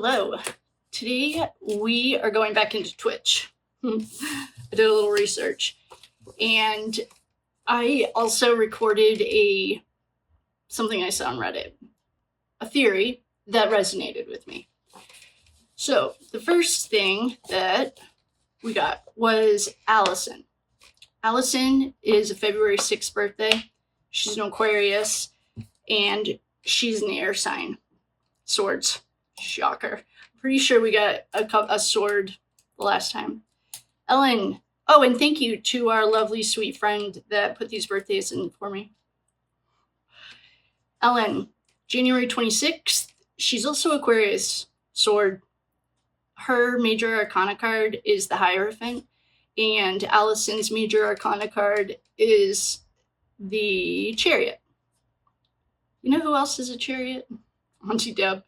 Hello. Today we are going back into Twitch. I did a little research, and I also recorded something I saw on Reddit, a theory that resonated with me. So the first thing that we got was Allison. Allison is a February 6th birthday. She's an Aquarius, and she's an air sign. Swords. Shocker. Pretty sure we got a sword the last time. Ellen. Oh, and thank you to our lovely, sweet friend that put these birthdays in for me. Ellen, January 26th. She's also Aquarius. Sword. Her major arcana card is the Hierophant, and Allison's major arcana card is the Chariot. You know who else is a Chariot? Auntie Deb.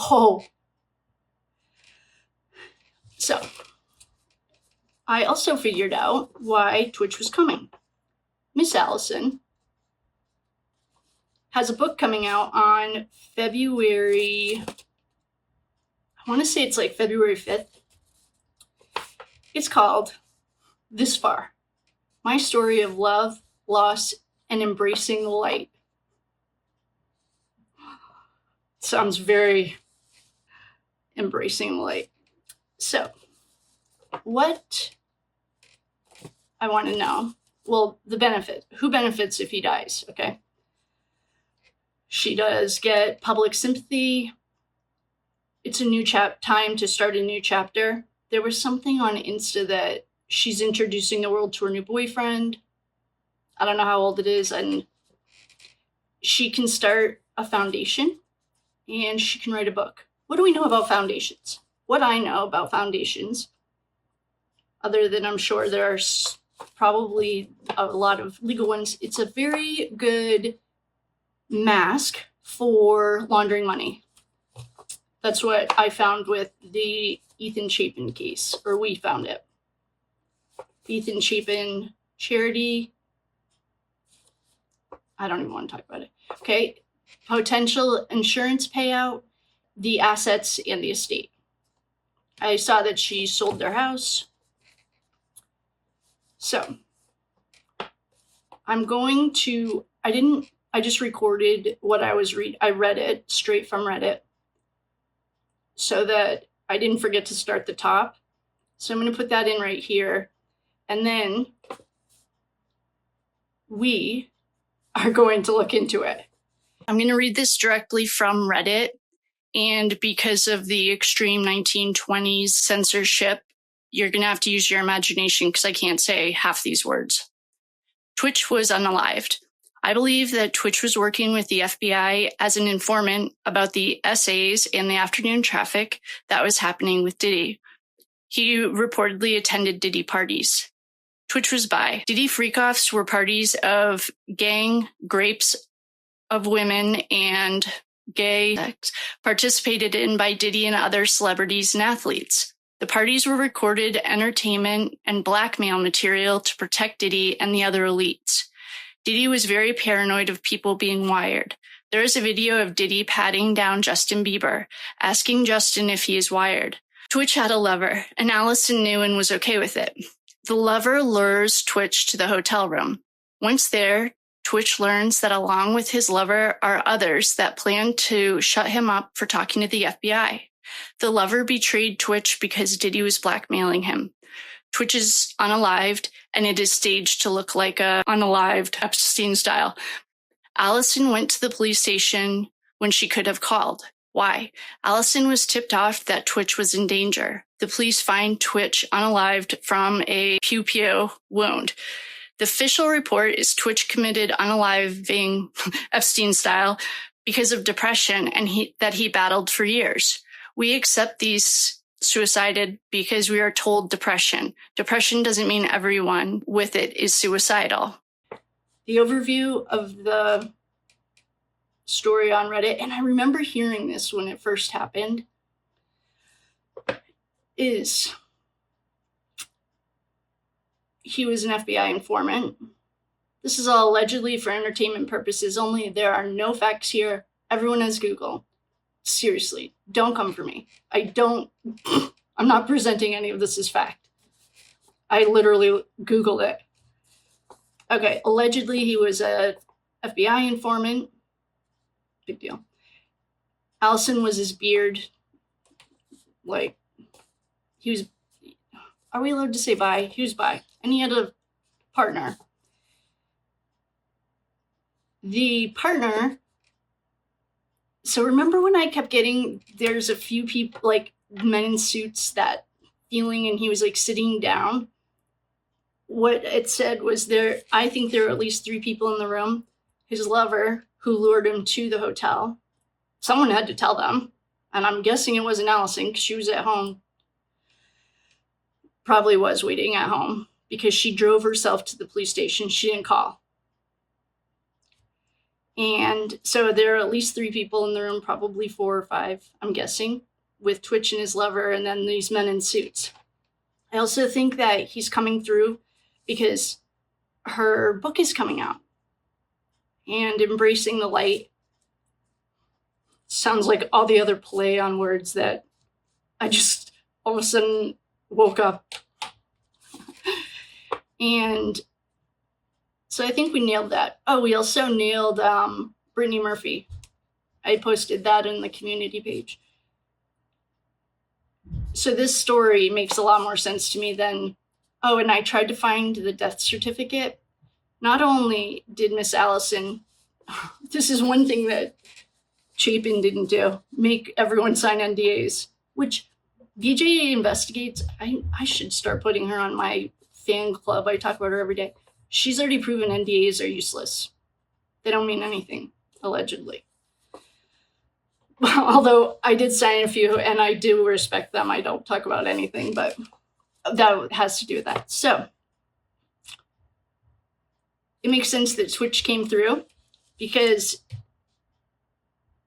Oh. So, I also figured out why Twitch was coming. Miss Allison has a book coming out on February, I want to say it's like February 5th. It's called This Far, My Story of Love, Loss, and Embracing the Light. Sounds very embracing the light. So, what I want to know, well, the benefit. Who benefits if he dies, okay? She does get public sympathy. It's a new time to start a new chapter. There was something on Insta that she's introducing the world to her new boyfriend. I don't know how old it is, and she can start a foundation, and she can write a book. What do we know about foundations? What I know about foundations, other than I'm sure there are probably a lot of legal ones, it's a very good mask for laundering money. That's what I found with the Ethan Chapin case, or we found it. Ethan Chapin charity. I don't even want to talk about it. Okay. Potential insurance payout, the assets, and the estate. I saw that she sold their house. So, I'm going to, I just recorded what I was I read it straight from Reddit so that I didn't forget to start the top. So I'm going to put that in right here. And then we are going to look into it. I'm going to read this directly from Reddit. And because of the extreme 1920s censorship, you're going to have to use your imagination because I can't say half these words. Twitch was unalived. I believe that Twitch was working with the FBI as an informant about the essays and the afternoon traffic that was happening with Diddy. He reportedly attended Diddy parties. Twitch was bi. Diddy freak-offs were parties of gang grapes of women and gay sex participated in by Diddy and other celebrities and athletes. The parties were recorded entertainment and blackmail material to protect Diddy and the other elites. Diddy was very paranoid of people being wired. There is a video of Diddy patting down Justin Bieber, asking Justin if he is wired. Twitch had a lover, and Allison knew and was okay with it. The lover lures Twitch to the hotel room. Once there, Twitch learns that along with his lover are others that plan to shut him up for talking to the FBI. The lover betrayed Twitch because Diddy was blackmailing him. Twitch is unalived, and it is staged to look like a unalived Epstein style. Allison went to the police station when she could have called. Why? Allison was tipped off that Twitch was in danger. The police find Twitch unalived from a pew-pew wound. The official report is Twitch committed unaliving Epstein style because of depression and that he battled for years. We accept these suicided because we are told depression. Depression doesn't mean everyone with it is suicidal. The overview of the story on Reddit, and I remember hearing this when it first happened, is he was an FBI informant. This is all allegedly for entertainment purposes only. There are no facts here. Everyone has Google. seriously, don't come for me. I'm not presenting any of this as fact. I literally Googled it. Okay, allegedly he was a FBI informant. Big deal. Allison was his beard. Like, he was, are we allowed to say bi? He was bi. And he had a partner. The partner, so remember when I kept getting, there's a few people, like men in suits, that feeling, and he was like sitting down? What it said was I think there are at least 3 people in the room. His lover, who lured him to the hotel. Someone had to tell them. And I'm guessing it wasn't Allison, because she was at home. Probably was waiting at home, because she drove herself to the police station. She didn't call. And so there are at least 3 people in the room, probably 4 or 5, I'm guessing, with tWitch and his lover, and then these men in suits. I also think that he's coming through because her book is coming out. And Embracing the Light sounds like all the other play on words that I just all of a sudden woke up. And so I think we nailed that. Oh, we also nailed Britney Murphy. I posted that in the community page. So this story makes a lot more sense to me than, oh, and I tried to find the death certificate. Not only did Miss Allison, this is one thing that Chapin didn't do, make everyone sign NDAs, which BJ Investigates, I should start putting her on my fan club. I talk about her every day. She's already proven NDAs are useless. They don't mean anything, allegedly. Although I did sign a few, and I do respect them. I don't talk about anything, but that has to do with that. So it makes sense that tWitch came through because,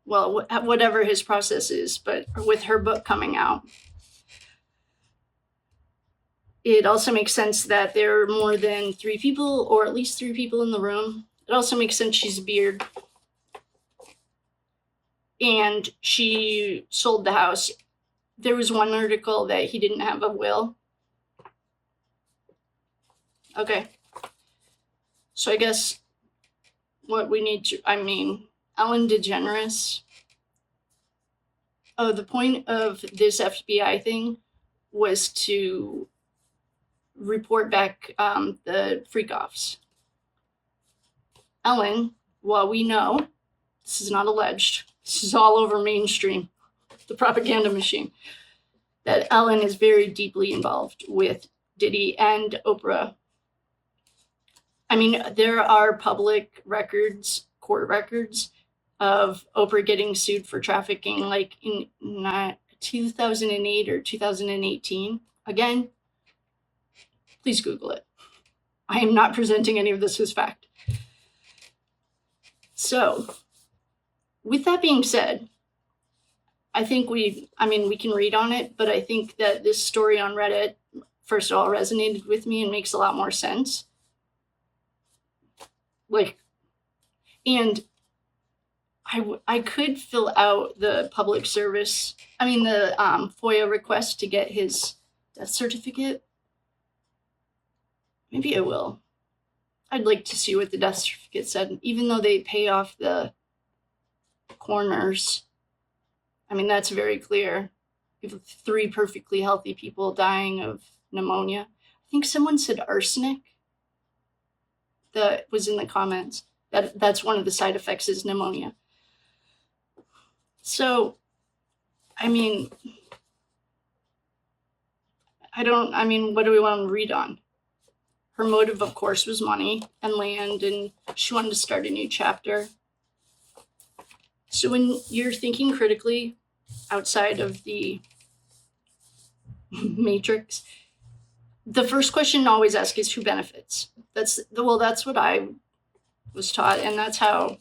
well, whatever his process is, but with her book coming out, it also makes sense that there are more than 3 people, or at least 3 people in the room. It also makes sense she's a beard. And she sold the house. There was one article that he didn't have a will. Okay. So I guess what we need to, Ellen DeGeneres. Oh, the point of this FBI thing was to report back the freak-offs. Ellen, well, we know, this is not alleged, this is all over mainstream, the propaganda machine, that Ellen is very deeply involved with Diddy and Oprah. I mean, there are public records, court records, of Oprah getting sued for trafficking, like in 2008 or 2018. Again, please Google it. I am not presenting any of this as fact. So, with that being said, I think we can read on it, but I think that this story on Reddit, first of all, resonated with me and makes a lot more sense. And I could fill out the the FOIA request to get his death certificate. Maybe I will. I'd like to see what the death certificate said, even though they pay off the coroners. That's very clear. You have 3 perfectly healthy people dying of pneumonia. I think someone said arsenic. That was in the comments. That's one of the side effects is pneumonia. So, what do we want to read on? Her motive, of course, was money and land, and she wanted to start a new chapter. So when you're thinking critically outside of the matrix, the first question to always ask is who benefits? That's what I was taught, and that's how.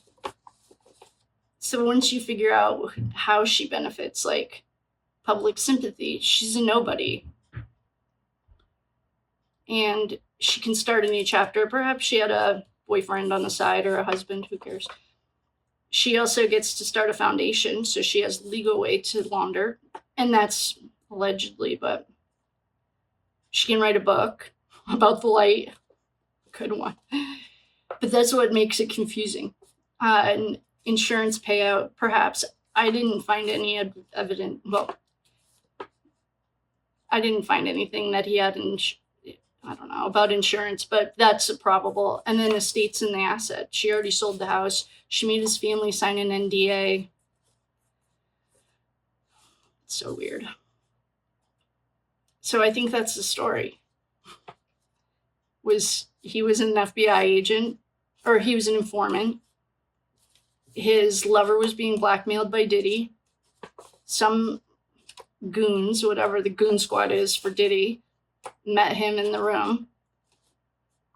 So once you figure out how she benefits, like public sympathy, she's a nobody. And she can start a new chapter. Perhaps she had a boyfriend on the side or a husband, who cares? She also gets to start a foundation, so she has legal way to launder, and that's allegedly, but she can write a book about the light. Good one. But that's what makes it confusing. An insurance payout, perhaps. I didn't find any evidence. Well, I didn't find anything that he had I don't know about insurance, but that's probable. And then estates in the asset. She already sold the house. She made his family sign an NDA. It's so weird. So I think that's the story. He was an FBI agent, or he was an informant. His lover was being blackmailed by Diddy. Some goons, whatever the goon squad is for Diddy, met him in the room.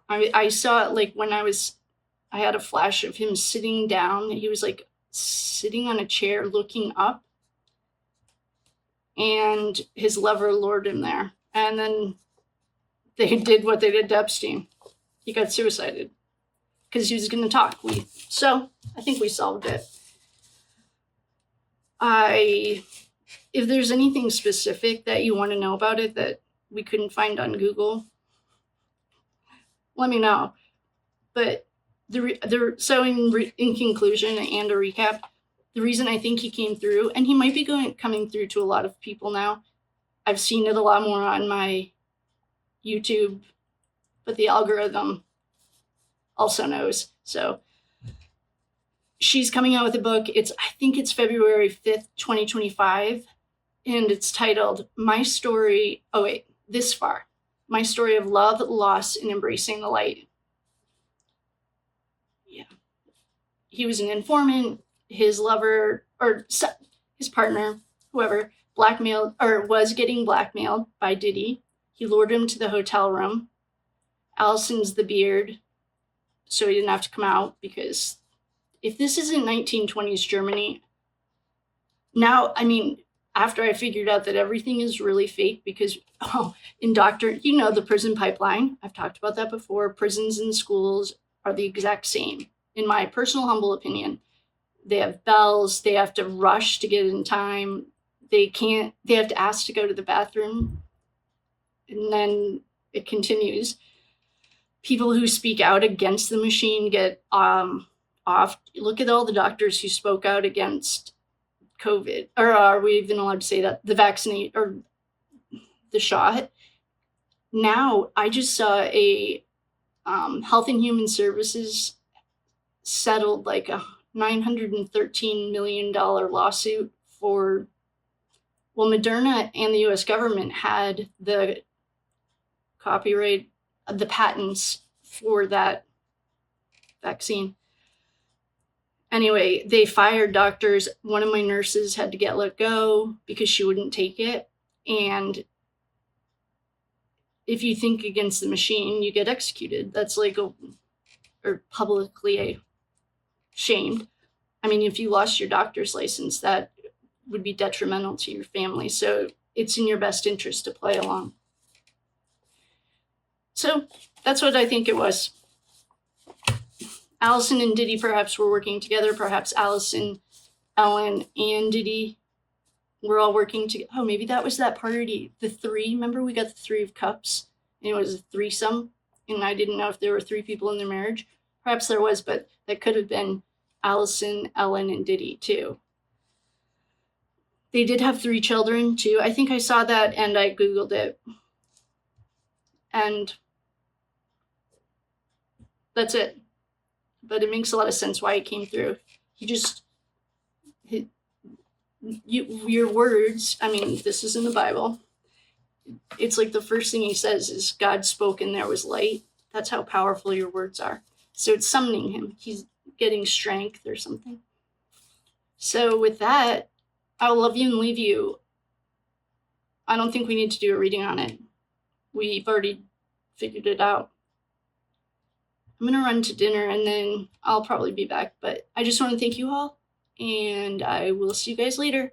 I saw it like when I had a flash of him sitting down. He was like sitting on a chair looking up, and his lover lured him there. And then they did what they did to Epstein. He got suicided because he was going to talk. So I think we solved it. If there's anything specific that you want to know about it that we couldn't find on Google, let me know. But so in conclusion and a recap, the reason I think he came through, and he might be coming through to a lot of people now. I've seen it a lot more on my YouTube, but the algorithm also knows. So she's coming out with a book. I think it's February 5th, 2025. And it's titled My Story. Oh, wait, This Far. My Story of Love, Loss, and Embracing the Light. Yeah. He was an informant. His lover, or his partner, whoever, blackmailed, or was getting blackmailed by Diddy. He lured him to the hotel room. Allison's the beard, so he didn't have to come out, because if this isn't 1920s Germany, now, I mean, after I figured out that everything is really fake, because, the prison pipeline, I've talked about that before, prisons and schools are the exact same, in my personal humble opinion. They have bells, they have to rush to get in time, they have to ask to go to the bathroom, and then it continues. People who speak out against the machine get off. Look at all the doctors who spoke out against COVID, or are we even allowed to say that? The vaccinate or the shot. Now, I just saw a Health and Human Services settled like a $913 million lawsuit for, well, Moderna and the US government had the copyright, the patents for that vaccine. Anyway, they fired doctors. One of my nurses had to get let go because she wouldn't take it. And if you think against the machine, you get executed. That's like or publicly shamed. I mean, if you lost your doctor's license, that would be detrimental to your family. So it's in your best interest to play along. So that's what I think it was. Allison and Diddy perhaps were working together. Perhaps Allison, Ellen, and Diddy were all working together. Oh, maybe that was that party. The three. Remember we got the Three of Cups? And it was a threesome. And I didn't know if there were three people in their marriage. Perhaps there was, but that could have been Allison, Ellen, and Diddy too. They did have 3 children too. I think I saw that and I Googled it. And that's it. But it makes a lot of sense why he came through. Your words, I mean, this is in the Bible. It's like the first thing he says is, God spoke and there was light. That's how powerful your words are. So it's summoning him. He's getting strength or something. So with that, I'll love you and leave you. I don't think we need to do a reading on it. We've already figured it out. I'm going to run to dinner and then I'll probably be back. But I just want to thank you all. And I will see you guys later.